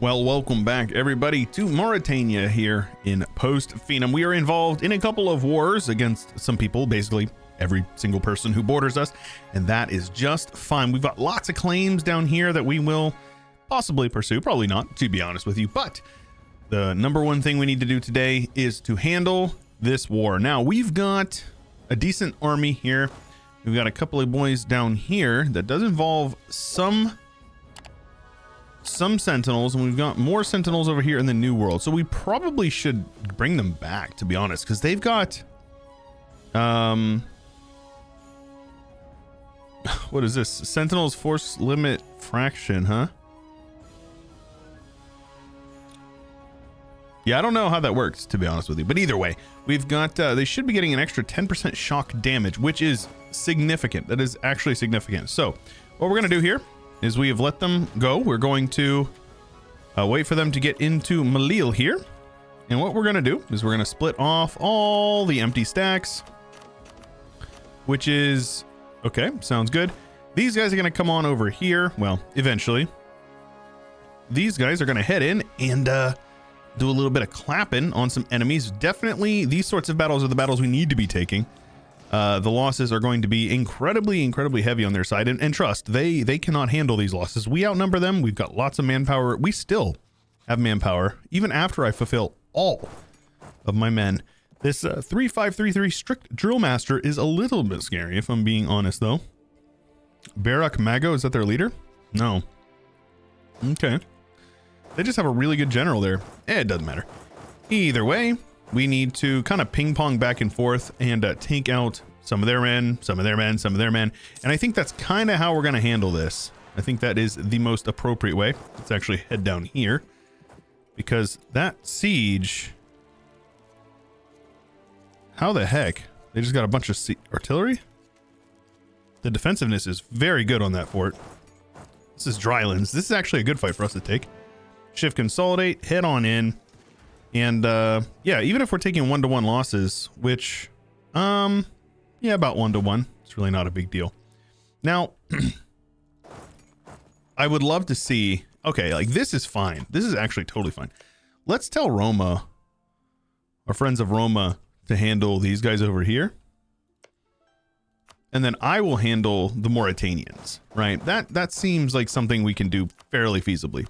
Well, welcome back everybody to Mauretania here in Post Finem. We are involved in a couple of wars against some people, basically every single person who borders us, and that is just fine. We've got lots of claims down here that we will possibly pursue, probably not, to be honest with you, but the number one thing we need to do today is to handle this war. Now, we've got a decent army here. We've got a couple of boys down here that does involve some sentinels, and we've got more sentinels over here in the New World, so we probably should bring them back, to be honest, because they've got what is this? Sentinels force limit fraction, huh? Yeah, I don't know how that works, to be honest with you, but either way, we've got they should be getting an extra 10% shock damage, which is significant. That is actually significant. So what we're gonna do here is we have let them go. We're going to wait for them to get into Malil here. And what we're going to do is we're going to split off all the empty stacks, which is, okay, sounds good. These guys are going to come on over here. Well, eventually. These guys are going to head in and do a little bit of clapping on some enemies. Definitely these sorts of battles are the battles we need to be taking. The losses are going to be incredibly heavy on their side, and trust, they cannot handle these losses. We outnumber them. We've got lots of manpower. We still have manpower even after I fulfill all of my men. This 3533 strict drill master is a little bit scary, if I'm being honest, though. Barak Mago, is that their leader? No. Okay, they just have a really good general there. It doesn't matter either way. We need to kind of ping pong back and forth and take out some of their men, some of their men, some of their men. And I think that's kind of how we're going to handle this. I think that is the most appropriate way. Let's actually head down here, because that siege, how the heck? They just got a bunch of artillery? The defensiveness is very good on that fort. This is Drylands. This is actually a good fight for us to take. Shift consolidate, head on in. And yeah, even if we're taking 1-to-1 losses, which yeah, about 1-to-1, it's really not a big deal. Now I would love to see, okay, like this is fine, this is actually totally fine. Let's tell Roma, our friends of Roma, to handle these guys over here, and then I will handle the Mauretanians, right? That seems like something we can do fairly feasibly.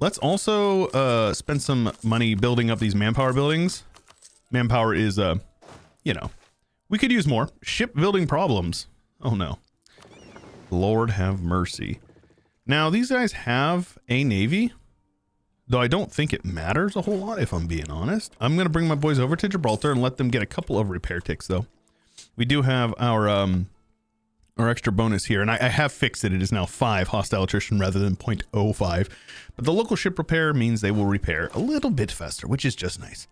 Let's also spend some money building up these manpower buildings. Manpower is, you know, we could use more. Shipbuilding problems. Oh no. Lord have mercy. Now, these guys have a navy, though I don't think it matters a whole lot, if I'm being honest. I'm going to bring my boys over to Gibraltar and let them get a couple of repair ticks, though. We do have our extra bonus here, and I have fixed it. It is now 5 hostile attrition rather than 0.05. But the local ship repair means they will repair a little bit faster, which is just nice.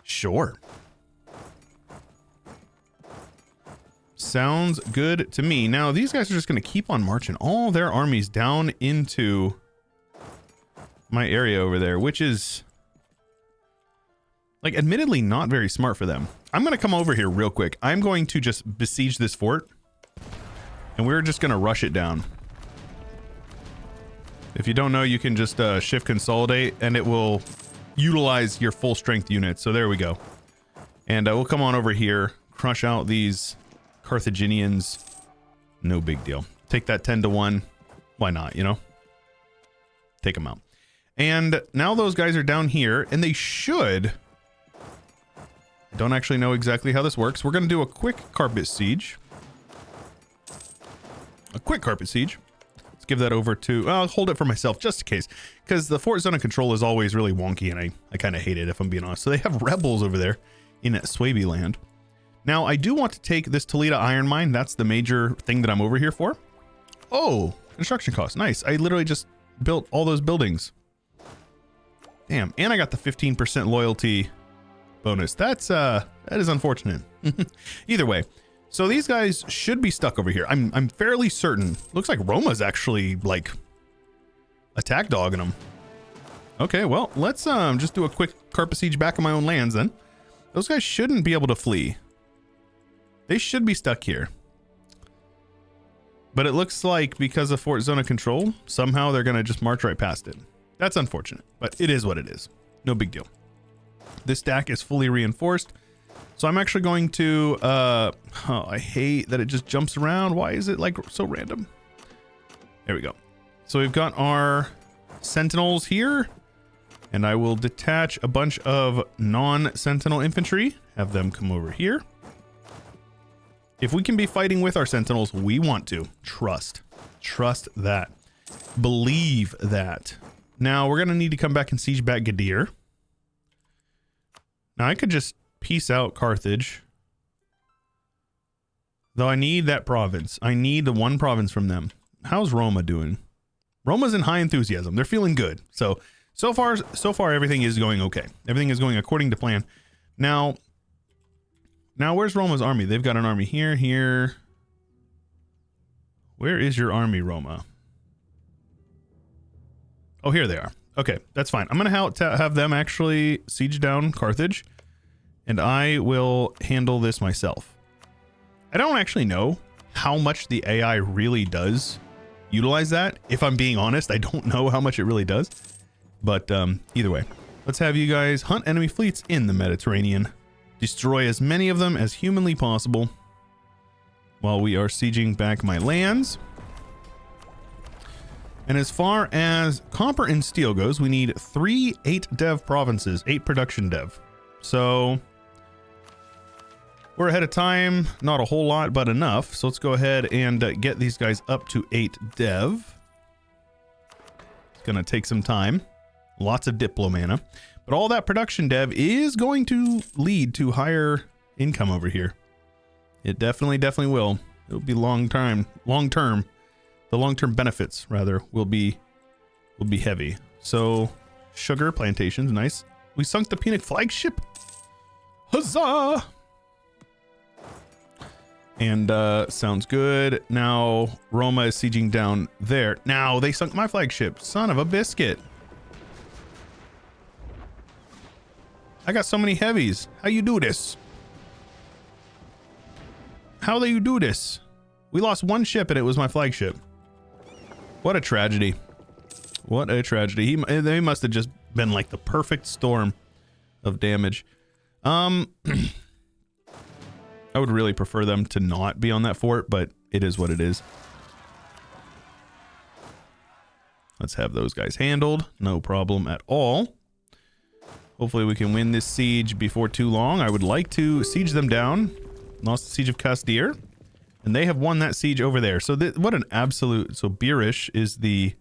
Sure. Sounds good to me. Now, these guys are just going to keep on marching all their armies down into my area over there, which is, like, admittedly not very smart for them. I'm going to come over here real quick. I'm going to just besiege this fort, and we're just going to rush it down. If you don't know, you can just shift consolidate, and it will utilize your full strength units. So there we go. And we'll come on over here, crush out these Carthaginians. No big deal. Take that 10-to-1. Why not, you know? Take them out. And now those guys are down here, and they should... I don't actually know exactly how this works. We're going to do a quick carpet siege. A quick carpet siege. Let's give that over to... I'll hold it for myself just in case, because the fort zone of control is always really wonky, and I kind of hate it, if I'm being honest. So they have rebels over there in Swabiland. Now, I do want to take this Toledo iron mine. That's the major thing that I'm over here for. Oh, construction cost. Nice. I literally just built all those buildings. Damn. And I got the 15% loyalty bonus. That is unfortunate. Either way. So these guys should be stuck over here. I'm fairly certain. Looks like Roma's actually like attack dogging them. Okay, well, let's just do a quick carpet siege back on my own lands then. Those guys shouldn't be able to flee. They should be stuck here. But it looks like because of Fort Zone of Control, somehow they're going to just march right past it. That's unfortunate, but it is what it is. No big deal. This stack is fully reinforced. So I'm actually going to, oh, I hate that it just jumps around. Why is it like so random? There we go. So we've got our sentinels here, and I will detach a bunch of non-sentinel infantry, have them come over here. If we can be fighting with our sentinels, we want to. Trust that. Believe that. Now we're going to need to come back and siege back Gadir. Now I could just peace out Carthage. Though I need that province. I need the one province from them. How's Roma doing? Roma's in high enthusiasm. They're feeling good. So far everything is going okay. Everything is going according to plan. Now where's Roma's army? They've got an army here. Where is your army, Roma? Oh, here they are. Okay, that's fine. I'm going to have them actually siege down Carthage, and I will handle this myself. I don't actually know how much the AI really does utilize that. If I'm being honest, I don't know how much it really does. But either way, let's have you guys hunt enemy fleets in the Mediterranean. Destroy as many of them as humanly possible while we are sieging back my lands. And as far as copper and steel goes, we need 3 8-dev provinces, 8 production dev. So we're ahead of time, not a whole lot, but enough. So let's go ahead and get these guys up to 8 dev. It's going to take some time, lots of diplo mana, but all that production dev is going to lead to higher income over here. It definitely will. It'll be long term. The long-term benefits, rather, will be heavy. So, sugar plantations, nice. We sunk the Punic flagship. Huzzah! And sounds good. Now Roma is sieging down there. Now they sunk my flagship. Son of a biscuit. I got so many heavies. How you do this? How do you do this? We lost one ship and it was my flagship. What a tragedy. What a tragedy. They must have just been like the perfect storm of damage. I would really prefer them to not be on that fort, but it is what it is. Let's have those guys handled. No problem at all. Hopefully we can win this siege before too long. I would like to siege them down. Lost the siege of Casdir. And they have won that siege over there. So what an absolute... So Birish is the...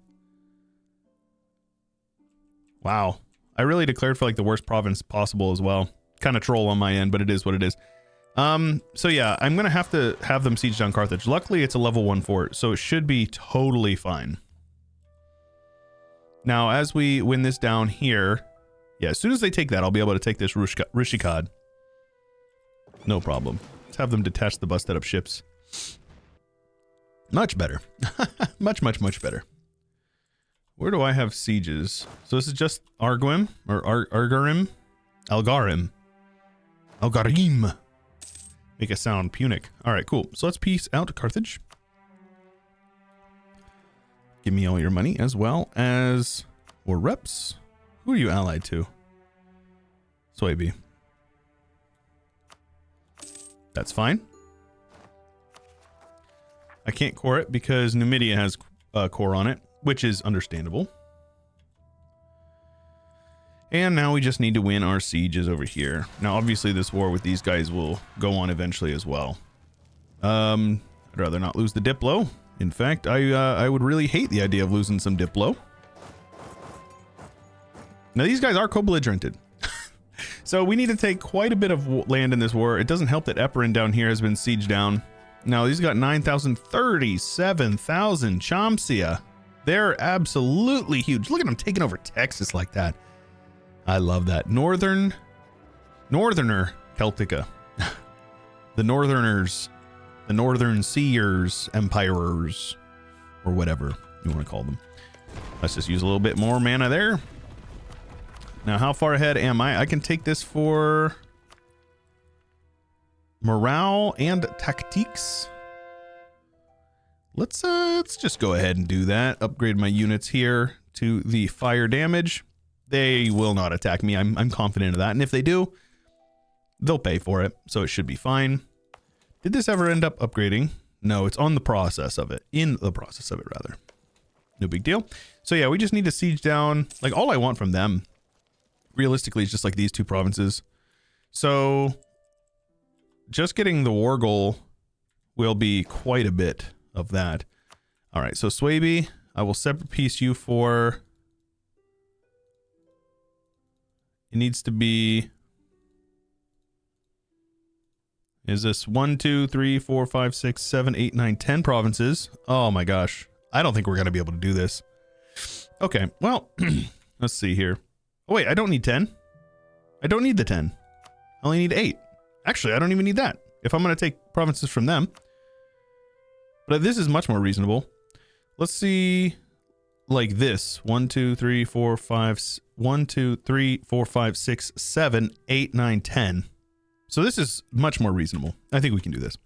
Wow. I really declared for like the worst province possible as well. Kind of troll on my end, but it is what it is. So yeah, I'm going to have them siege down Carthage. Luckily, it's a level 1 fort, so it should be totally fine. Now, as we win this down here... Yeah, as soon as they take that, I'll be able to take this Rishikad. No problem. Let's have them detach the busted up ships. Much better. much better. Where do I have sieges? So this is just Arguim or Argarim? Algarim. Make it sound Punic. All right, cool. So let's peace out Carthage. Give me all your money as well as or reps. Who are you allied to? Soybe. That's fine. I can't core it because Numidia has a core on it, which is understandable. And now we just need to win our sieges over here. Now, obviously, this war with these guys will go on eventually as well. I'd rather not lose the Diplo. In fact, I would really hate the idea of losing some Diplo. Now, these guys are co-belligerented. So we need to take quite a bit of land in this war. It doesn't help that Eperin down here has been sieged down. Now, these got 9,000, 37,000 Chomsia. They're absolutely huge. Look at them taking over Texas like that. I love that. Northerner Celtica. The Northerners. The Northern Seers, Empirers, or whatever you want to call them. Let's just use a little bit more mana there. Now, how far ahead am I? I can take this for morale and tactiques. Let's just go ahead and do that. Upgrade my units here to the fire damage. They will not attack me. I'm confident of that. And if they do, they'll pay for it. So it should be fine. Did this ever end up upgrading? No, it's on the process of it. In the process of it, rather. No big deal. So yeah, we just need to siege down. Like, all I want from them, realistically, is just like these two provinces. So just getting the war goal will be quite a bit of that. All right, so Swaby, I will separate piece you for... It needs to be... Is this 1, 2, 3, 4, 5, 6, 7, 8, 9, 10 provinces? Oh my gosh. I don't think we're going to be able to do this. Okay, well, let's see here. Oh wait, I don't need 10. I don't need the 10. I only need 8. Actually, I don't even need that if I'm going to take provinces from them. But this is much more reasonable. Let's see, like this. 1, 2, 3, 4, 5, 1, 2, 3, 4, 5, 6, 7, 8, 9, 10. So this is much more reasonable. I think we can do this.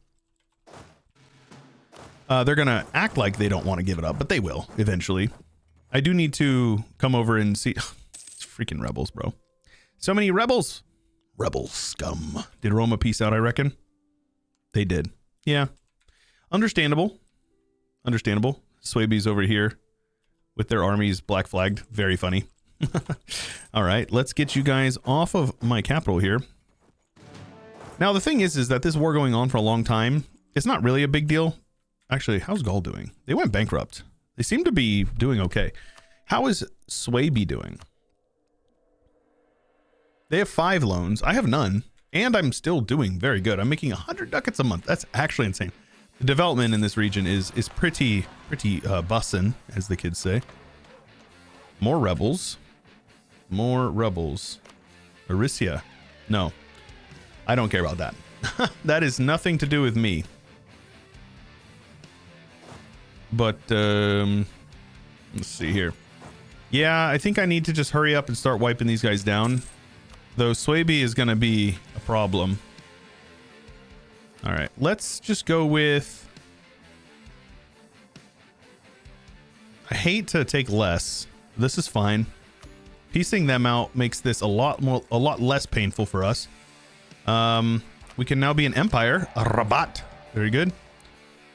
They're going to act like they don't want to give it up, but they will eventually. I do need to come over and see. It's freaking rebels, bro. So many rebels. Rebel scum. Did Roma peace out, I reckon? They did. Yeah. Understandable. Understandable. Swaby's over here with their armies black flagged. Very funny. All right, let's get you guys off of my capital here. Now, the thing is that this war going on for a long time, it's not really a big deal. Actually, how's Gaul doing? They went bankrupt. They seem to be doing okay. How is Swaby doing? They have 5 loans. I have none. And I'm still doing very good. I'm making 100 ducats a month. That's actually insane. The development in this region is pretty bussin', as the kids say. More rebels. More rebels. Erysia. No. I don't care about that. That is nothing to do with me. But, let's see here. Yeah, I think I need to just hurry up and start wiping these guys down. Though Swaby is going to be a problem. All right, let's just go with... I hate to take less. This is fine. Piecing them out makes this a lot less painful for us. We can now be an empire, a Rabat. Very good.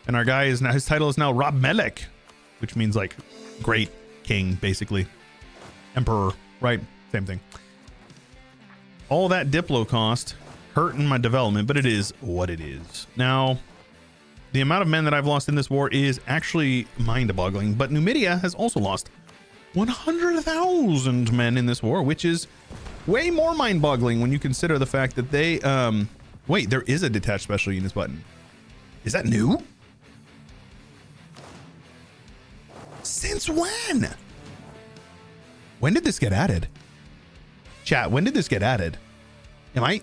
And our guy is now, his title is now Rab Melek, which means like great king, basically. Emperor, right? Same thing. All that Diplo cost hurting my development, but it is what it is. Now, the amount of men that I've lost in this war is actually mind-boggling, but Numidia has also lost 100,000 men in this war, which is way more mind-boggling when you consider the fact that they, wait, there is a detached special units button. Is that new? Since when? When did this get added? Chat, when did this get added? Am I?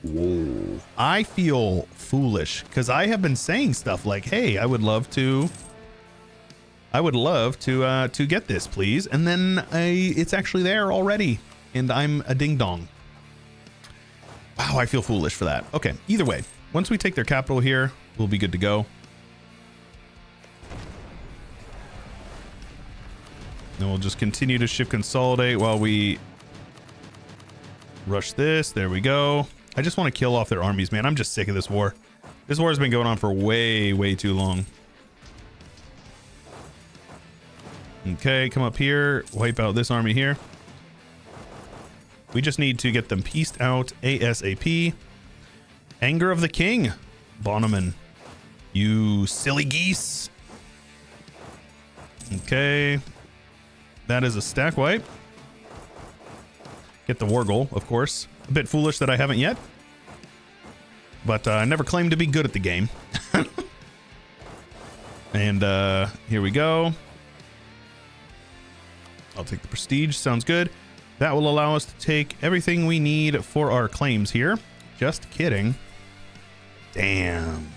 Whoa. I feel foolish because I have been saying stuff like, hey, I would love to get this, please. And then it's actually there already. And I'm a ding dong. Wow, I feel foolish for that. Okay, either way, once we take their capital here, we'll be good to go. And we'll just continue to ship consolidate while we rush this. There we go. I just want to kill off their armies, man. I'm just sick of this war. This war has been going on for way too long. Okay, come up here. Wipe out this army here. We just need to get them pieced out ASAP. Anger of the King. Bonneman. You silly geese. Okay. That is a stack wipe. Get the war goal, of course. A bit foolish that I haven't yet. But I never claimed to be good at the game. And here we go. I'll take the prestige. Sounds good. That will allow us to take everything we need for our claims here. Just kidding. Damn.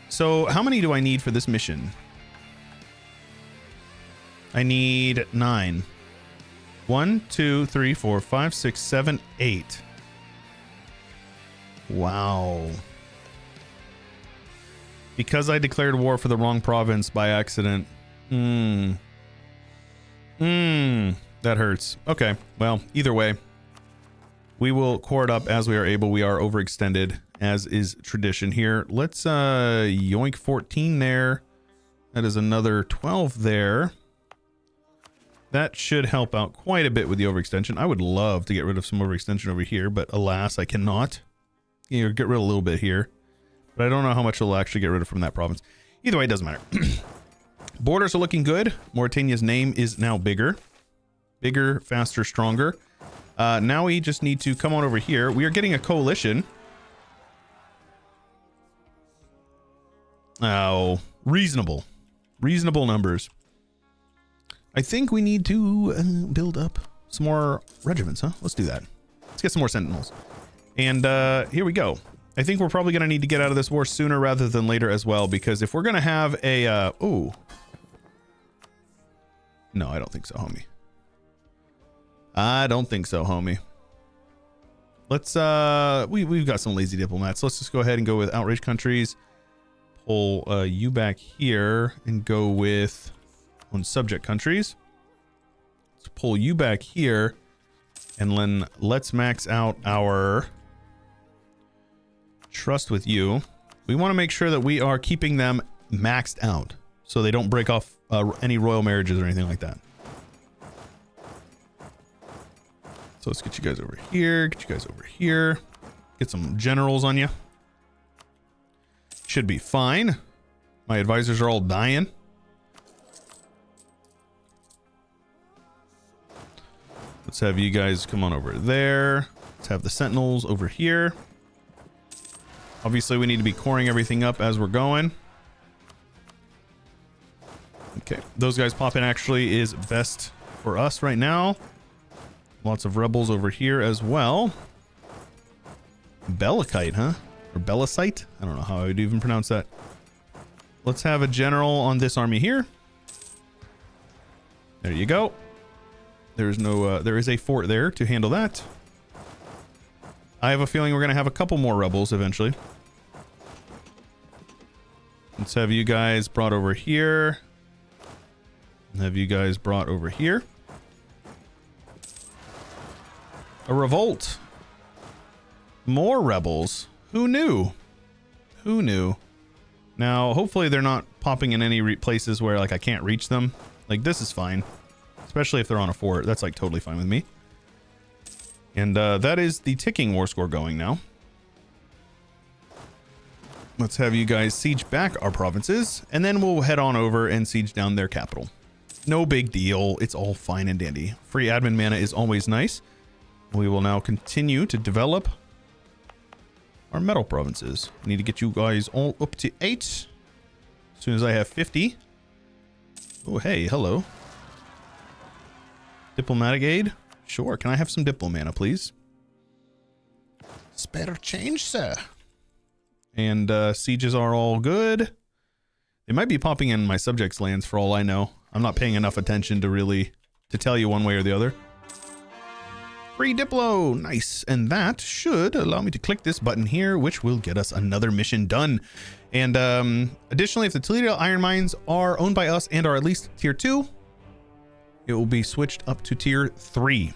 So how many do I need for this mission? I need 9. 1, 2, 3, 4, 5, 6, 7, 8. Wow. Because I declared war for the wrong province by accident. That hurts. Okay, well, either way, we will core it up as we are able. We are overextended, as is tradition here. Let's yoink 14 there. That is another 12 there. That should help out quite a bit with the overextension. I would love to get rid of some overextension over here, but alas, I cannot. You know, get rid of a little bit here, but I don't know how much it'll actually get rid of from that province. Either way, it doesn't matter. Borders are looking good. Mauretania's name is now bigger. Bigger, faster, stronger. Now we just need to come on over here. We are getting a coalition. Oh, reasonable. Reasonable numbers. I think we need to build up some more regiments, huh? Let's do that. Let's get some more sentinels. And here we go. I think we're probably going to need to get out of this war sooner rather than later as well, because if we're going to have a... oh. No, I don't think so, homie. I don't think so, homie. Let's... We've got some lazy diplomats. Let's just go ahead and go with outrage countries. Pull you back here and go with... on subject countries. Let's pull you back here and then let's max out our trust with you. We want to make sure that we are keeping them maxed out so they don't break off any royal marriages or anything like that. So let's get you guys over here, get you guys over here, get some generals on you. Should be fine. My advisors are all dying. Let's have you guys come on over there. Let's have the sentinels over here. Obviously, we need to be coring everything up as we're going. Okay, those guys popping actually is best for us right now. Lots of rebels over here as well. Bellicite, huh? Or Bellicite? I don't know how I would even pronounce that. Let's have a general on this army here. There you go. There's no, there is a fort there to handle that. I have a feeling we're going to have a couple more rebels eventually. Let's have you guys brought over here. Have you guys brought over here. A revolt. More rebels. Who knew? Who knew? Now, hopefully they're not popping in any places where, like, I can't reach them. Like, this is fine. Especially if they're on a fort. That's, like, totally fine with me. And that is the ticking war score going now. Let's have you guys siege back our provinces. And then we'll head on over and siege down their capital. No big deal. It's all fine and dandy. Free admin mana is always nice. We will now continue to develop our metal provinces. I need to get you guys all up to 8. As soon as I have 50. Oh, hey, hello. Diplomatic aid? Sure. Can I have some diplo mana, please? Spare change, sir. And sieges are all good. They might be popping in my subjects' lands for all I know. I'm not paying enough attention to really to tell you one way or the other. Free Diplo, nice. And that should allow me to click this button here, which will get us another mission done. And additionally, if the Toledo iron mines are owned by us and are at least tier 2, it will be switched up to tier 3.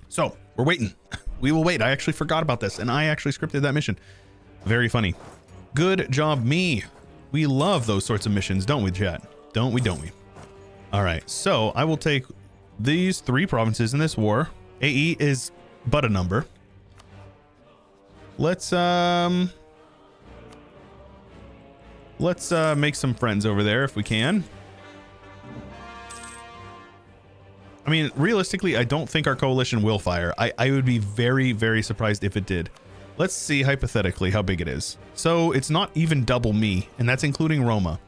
So we're waiting. We will wait. I actually forgot about this, and I actually scripted that mission. Very funny. Good job, me. We love those sorts of missions, don't we, chat? Don't we? Don't we? All right. So I will take these 3 provinces in this war. AE is but a number. Let's make some friends over there if we can. I mean, realistically, I don't think our coalition will fire. I would be very, very surprised if it did. Let's see hypothetically how big it is. So it's not even double me, and that's including Roma.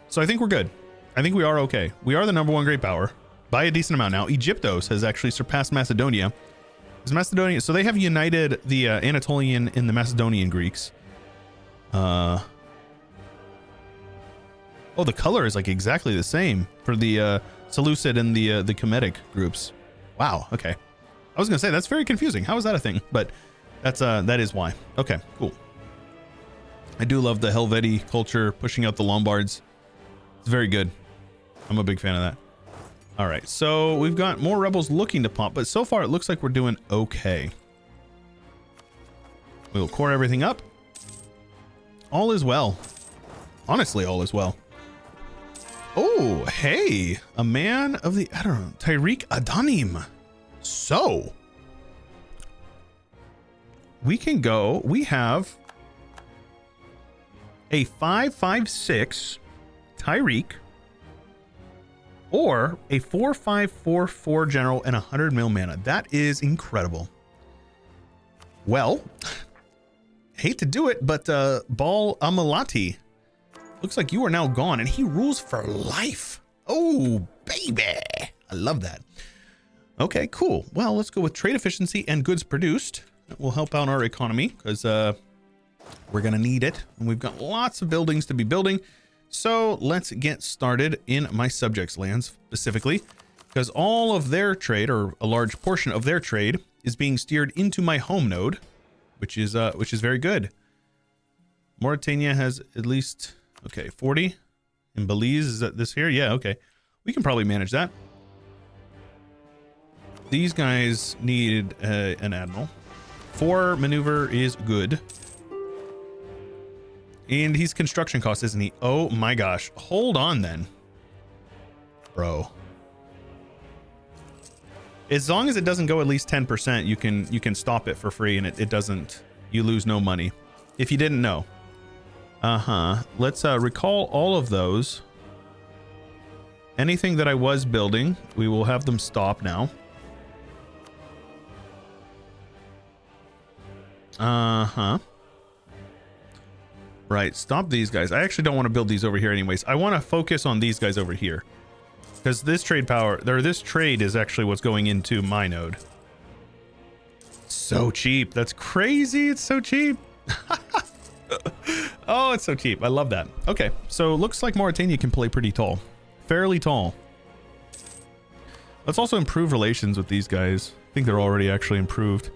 So I think we're good. I think we are okay. We are the #1 great power by a decent amount now. Egyptos has actually surpassed Macedonia. Is Macedonia? So they have united the Anatolian and the Macedonian Greeks. Oh, the color is like exactly the same for the Seleucid and the Kemetic groups. Wow. Okay. I was gonna say that's very confusing. How is that a thing? But that's that is why. Okay. Cool. I do love the Helvetii culture pushing out the Lombards. It's very good. I'm a big fan of that. All right, so we've got more rebels looking to pop, but so far it looks like we're doing okay. We'll core everything up. All is well. Honestly, all is well. Oh, hey, a man of the, I don't know, Tyreek Adanim. So we can go, we have a 5/5/6 Tyreek or a 4/5/4/4 general and 100 mil mana. That is incredible. Well, hate to do it, but Bal Amalati, looks like you are now gone, and he rules for life. Oh, baby. I love that. Okay, cool. Well, let's go with trade efficiency and goods produced. That will help out our economy because we're going to need it. And we've got lots of buildings to be building. So let's get started in my subjects' lands specifically, because all of their trade, or a large portion of their trade, is being steered into my home node, which is very good. Mauretania has at least, okay, 40. In Belize, is that this here? Yeah, okay. We can probably manage that. These guys need an admiral. 4 maneuver is good. And he's construction cost, isn't he? Oh my gosh. Hold on then. Bro. As long as it doesn't go at least 10%, you can stop it for free, and it doesn't, you lose no money. If you didn't know. Let's recall all of those. Anything that I was building, we will have them stop now. Right, stop these guys. I actually don't want to build these over here anyways. I want to focus on these guys over here, because this trade power, or this trade, is actually what's going into my node. So cheap. That's crazy. It's so cheap. Oh, it's so cheap. I love that. Okay, so looks like Mauretania can play pretty tall. Fairly tall. Let's also improve relations with these guys. I think they're already actually improved.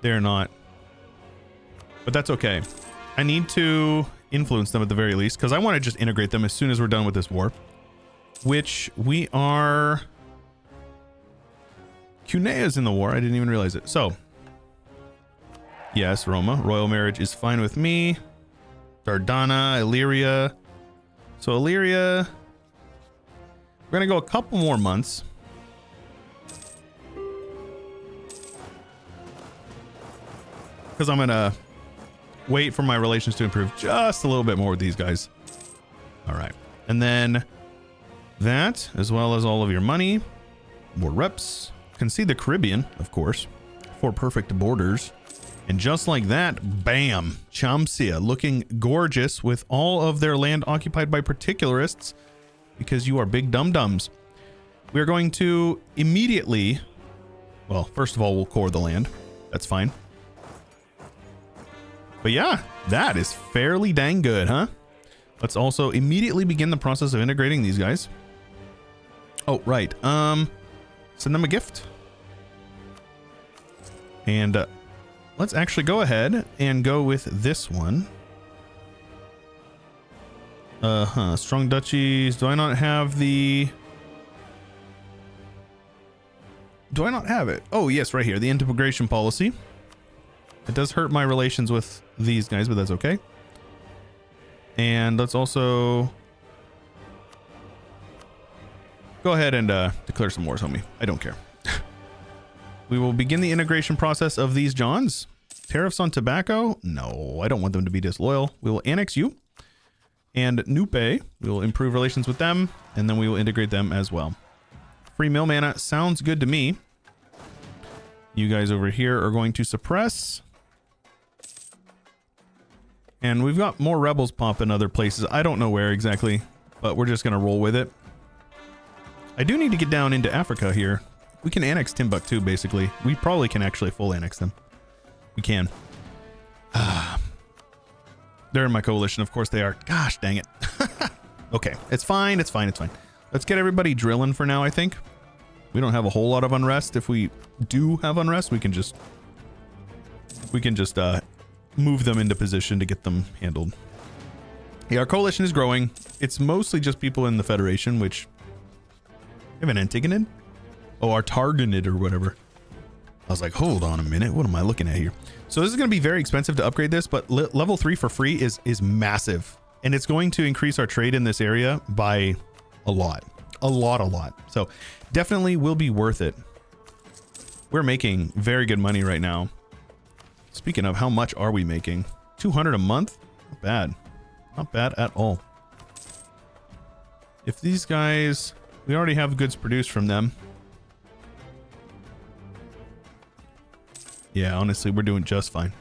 They're not. But that's okay. I need to influence them at the very least, because I want to just integrate them as soon as we're done with this war. Which we are... Cunea's in the war. I didn't even realize it. So, yes, Roma. Royal marriage is fine with me. Dardana, Illyria. So Illyria... We're going to go a couple more months. Because I'm going to wait for my relations to improve just a little bit more with these guys. All right. And then that, as well as all of your money, more reps. Concede the Caribbean, of course, for perfect borders. And just like that, bam, Chamsia, looking gorgeous with all of their land occupied by particularists, because you are big dum-dums. We're going to immediately, well, first of all, we'll core the land. That's fine. But yeah, that is fairly dang good, huh? Let's also immediately begin the process of integrating these guys. Oh, right. Send them a gift. And let's actually go ahead and go with this one. Strong duchies. Do I not have the... Do I not have it? Oh, yes, right here. The integration policy. It does hurt my relations with these guys, but that's okay. And let's also go ahead and declare some wars, homie. I don't care. We will begin the integration process of these Johns. Tariffs on tobacco? No, I don't want them to be disloyal. We will annex you. And Nupe, we will improve relations with them, and then we will integrate them as well. Free mill mana sounds good to me. You guys over here are going to suppress. And we've got more rebels pop in other places. I don't know where exactly, but we're just going to roll with it. I do need to get down into Africa here. We can annex Timbuktu, basically. We probably can actually full annex them. We can. They're in my coalition. Of course they are. Gosh, dang it. Okay, it's fine. It's fine. It's fine. Let's get everybody drilling for now, I think. We don't have a whole lot of unrest. If we do have unrest, we can just move them into position to get them handled. Yeah, our coalition is growing. It's mostly just people in the Federation, which have an Antigonid? Oh, our Targonid or whatever. I was like, hold on a minute. What am I looking at here? So this is going to be very expensive to upgrade this, but level 3 for free is massive. And it's going to increase our trade in this area by a lot. A lot. So definitely will be worth it. We're making very good money right now. Speaking of, how much are we making? 200 a month? Not bad. Not bad at all. If these guys... We already have goods produced from them. Yeah, honestly, we're doing just fine.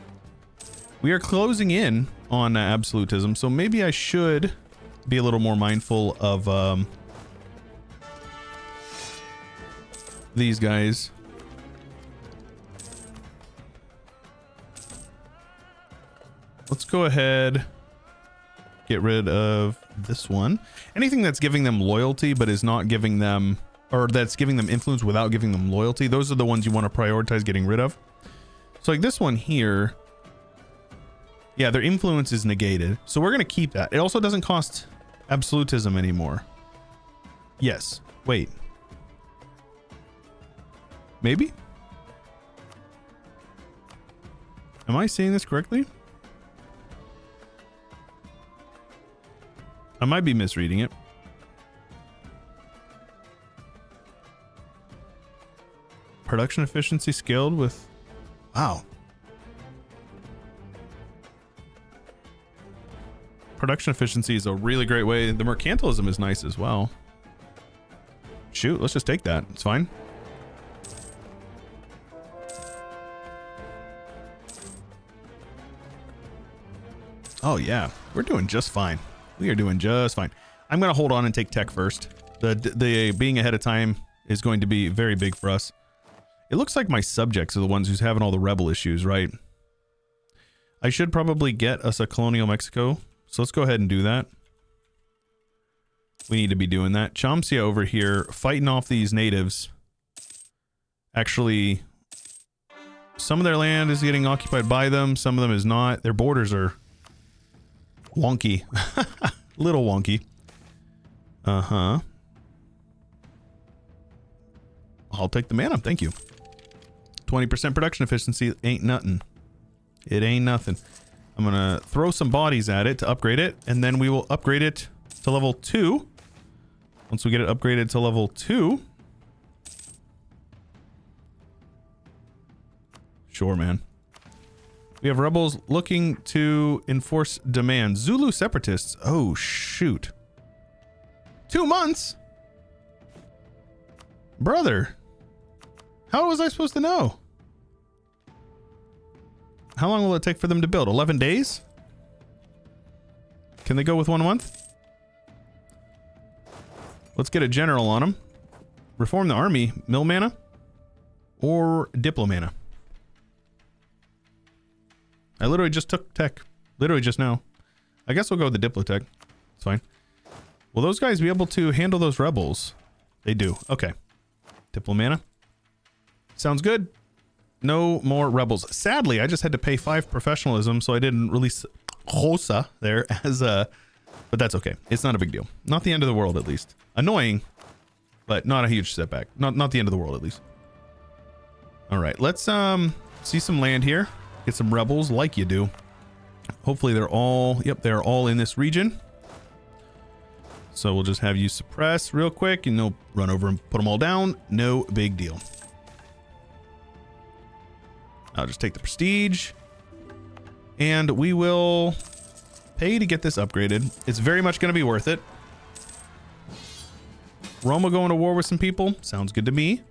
We are closing in on absolutism, so maybe I should be a little more mindful of these guys. Let's go ahead, get rid of this one. Anything that's giving them loyalty but is not giving them, or that's giving them influence without giving them loyalty, those are the ones you want to prioritize getting rid of. So like this one here, yeah, their influence is negated, so we're gonna keep that. It also doesn't cost absolutism anymore. Yes, wait, maybe? Am I seeing this correctly? I might be misreading it. Production efficiency scaled with... Wow. Production efficiency is a really great way. The mercantilism is nice as well. Shoot, let's just take that. It's fine. Oh yeah, we're doing just fine. We are doing just fine. I'm going to hold on and take tech first. The being ahead of time is going to be very big for us. It looks like my subjects are the ones who's having all the rebel issues, right? I should probably get us a colonial Mexico. So let's go ahead and do that. We need to be doing that. Chomsia over here fighting off these natives. Actually, some of their land is getting occupied by them. Some of them is not. Their borders are wonky. Little wonky. Uh-huh. I'll take the mana. Thank you. 20% production efficiency ain't nothing. It ain't nothing. I'm gonna throw some bodies at it to upgrade it, and then we will upgrade it to level 2. Once we get it upgraded to level 2. Sure, man. We have rebels looking to enforce demands. Zulu separatists. Oh, shoot. 2 months? Brother. How was I supposed to know? How long will it take for them to build? 11 days? Can they go with 1 month? Let's get a general on them. Reform the army. Mill mana? Or diplomana? I literally just took tech. Literally just now. I guess we'll go with the diplotech. It's fine. Will those guys be able to handle those rebels? They do. Okay. Diplomana. Sounds good. No more rebels. Sadly, I just had to pay 5 professionalism, so I didn't release Rosa there as a... But that's okay. It's not a big deal. Not the end of the world, at least. Annoying, but not a huge setback. Not the end of the world, at least. All right. Let's see some land here. Get some rebels like you do. Hopefully they're all... Yep, they're all in this region. So we'll just have you suppress real quick, and they'll run over and put them all down. No big deal. I'll just take the prestige, and we will pay to get this upgraded. It's very much going to be worth it. Roma going to war with some people. Sounds good to me.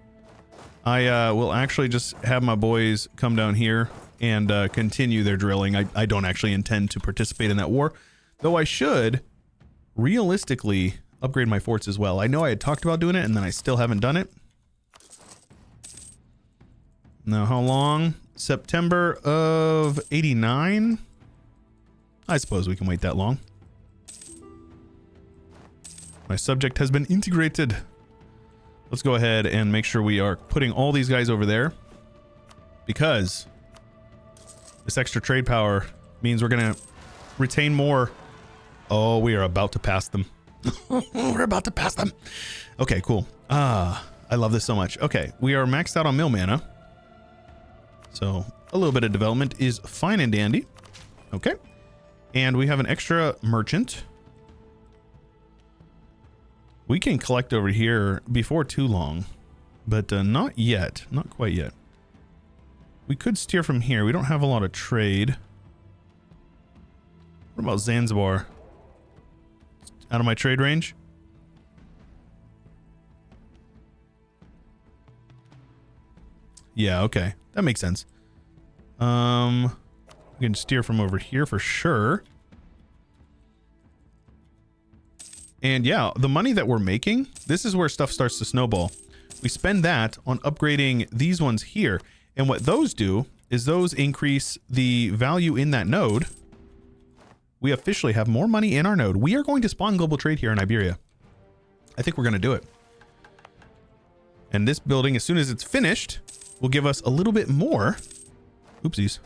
I will actually just have my boys come down here and continue their drilling. I don't actually intend to participate in that war, though I should realistically upgrade my forts as well. I know I had talked about doing it, and then I still haven't done it. Now, how long? September of 89? I suppose we can wait that long. My subject has been integrated. Let's go ahead and make sure we are putting all these guys over there, because this extra trade power means we're going to retain more. Oh, we are about to pass them. We're about to pass them. Okay, cool. Ah, I love this so much. Okay, we are maxed out on mill mana. So a little bit of development is fine and dandy. Okay. And we have an extra merchant. We can collect over here before too long, but not yet. Not quite yet. We could steer from here. We don't have a lot of trade. What about Zanzibar? Out of my trade range? Yeah, okay. That makes sense. We can steer from over here for sure. And yeah, the money that we're making, this is where stuff starts to snowball. We spend that on upgrading these ones here. And what those do is those increase the value in that node. We officially have more money in our node. We are going to spawn global trade here in Iberia. I think we're going to do it. And this building, as soon as it's finished, will give us a little bit more. Oopsies.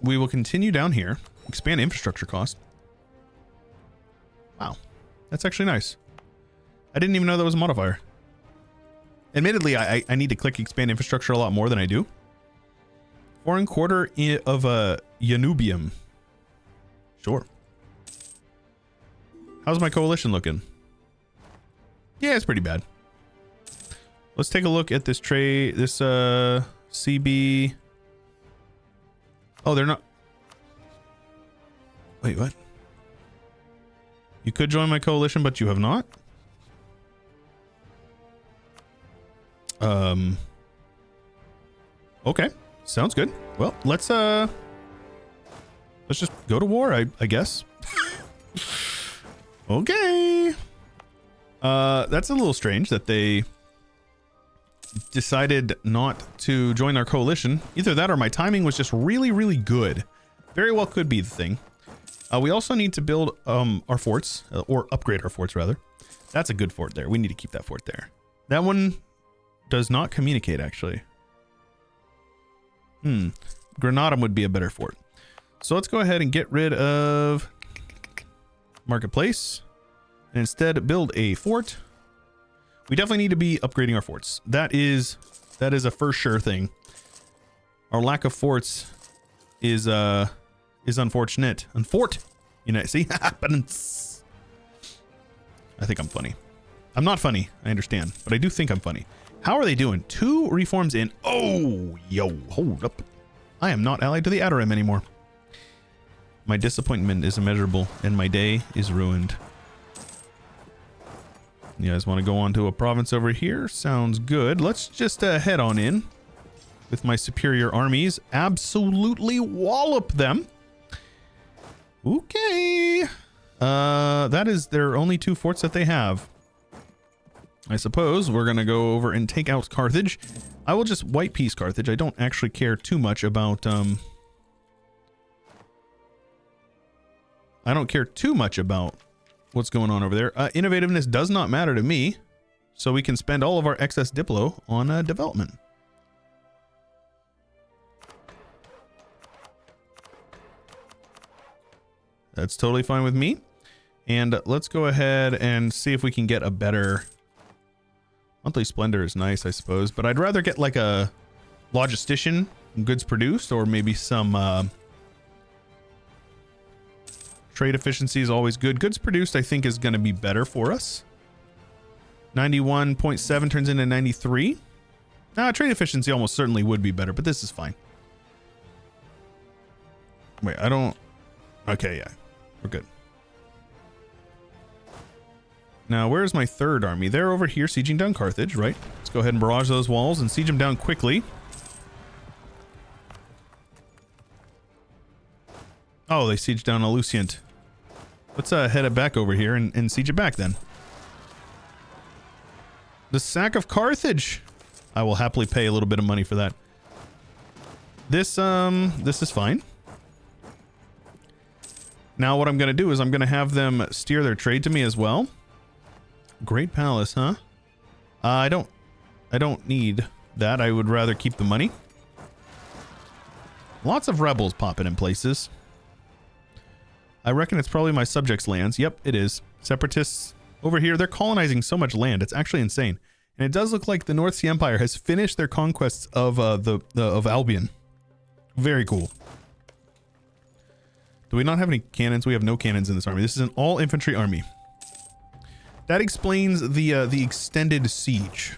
We will continue down here. Expand infrastructure cost. Wow. That's actually nice. I didn't even know that was a modifier. Admittedly, I need to click expand infrastructure a lot more than I do. Foreign quarter of Yanubium. Sure. How's my coalition looking? Yeah, it's pretty bad. Let's take a look at this trade. This CB. Oh, they're not. Wait, what? You could join my coalition, but you have not? Okay. Sounds good. Well, let's just go to war, I guess. Okay. That's a little strange that they decided not to join our coalition. Either that or my timing was just really, really good. Very well could be the thing. We also need to build our forts, or upgrade our forts rather. That's a good fort there. We need to keep that fort there. That one does not communicate, actually. Granada would be a better fort. So let's go ahead and get rid of Marketplace and instead build a fort. We definitely need to be upgrading our forts. That is a for sure thing. Our lack of forts is unfortunate. You know, see? Happens. I think I'm funny. I'm not funny, I understand, but I do think I'm funny. How are they doing? 2 reforms in. Oh, yo, hold up. I am not allied to the Adoram anymore. My disappointment is immeasurable, and my day is ruined. You guys want to go on to a province over here? Sounds good. Let's just head on in with my superior armies. Absolutely wallop them. Okay. That is their only 2 forts that they have. I suppose we're going to go over and take out Carthage. I will just white peace Carthage. I don't actually care too much about, I don't care too much about what's going on over there. Innovativeness does not matter to me, so we can spend all of our excess Diplo on development. That's totally fine with me. And let's go ahead and see if we can get a better... Monthly Splendor is nice, I suppose, but I'd rather get like a logistician, goods produced, or maybe some trade efficiency is always good. Goods produced, I think, is going to be better for us. 91.7 turns into 93. Trade efficiency almost certainly would be better, but this is fine. Wait, I don't... Okay, yeah, we're good. Now, where's my third army? They're over here sieging down Carthage, right? Let's go ahead and barrage those walls and siege them down quickly. Oh, they siege down Alucient. Let's head it back over here and siege it back then. The sack of Carthage. I will happily pay a little bit of money for that. This is fine. Now what I'm going to do is I'm going to have them steer their trade to me as well. Great Palace, huh? I don't need that. I would rather keep the money. Lots of rebels popping in places. I reckon it's probably my subjects' lands. Yep, it is. Separatists over here, they're colonizing so much land. It's actually insane. And it does look like the North Sea Empire has finished their conquests of of Albion. Very cool. Do we not have any cannons? We have no cannons in this army. This is an all infantry army. That explains the extended siege.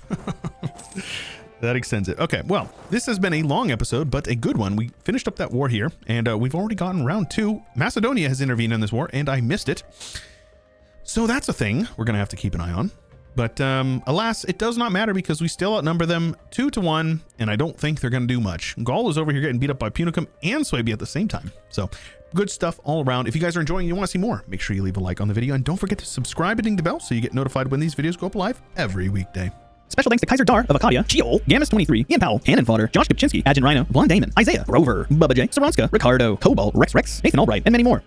That extends it. Okay, well, this has been a long episode, but a good one. We finished up that war here, and we've already gotten round 2. Macedonia has intervened in this war, and I missed it. So that's a thing we're going to have to keep an eye on. But alas, it does not matter because we still outnumber them 2-1, and I don't think they're going to do much. Gaul is over here getting beat up by Punicum and Suabia at the same time. So good stuff all around. If you guys are enjoying and you want to see more, make sure you leave a like on the video, and don't forget to subscribe and ding the bell so you get notified when these videos go up live every weekday. Special thanks to Kaiser Dar of Acadia, Sheol, Gammas23, Ian Powell, Hannon Fodder, Josh Kopczynski, Agent Rhino, Blonde Damon, Isaiah, Rover, Bubba J, Saranska, Ricardo, Cobalt, Rex, Nathan Albright, and many more.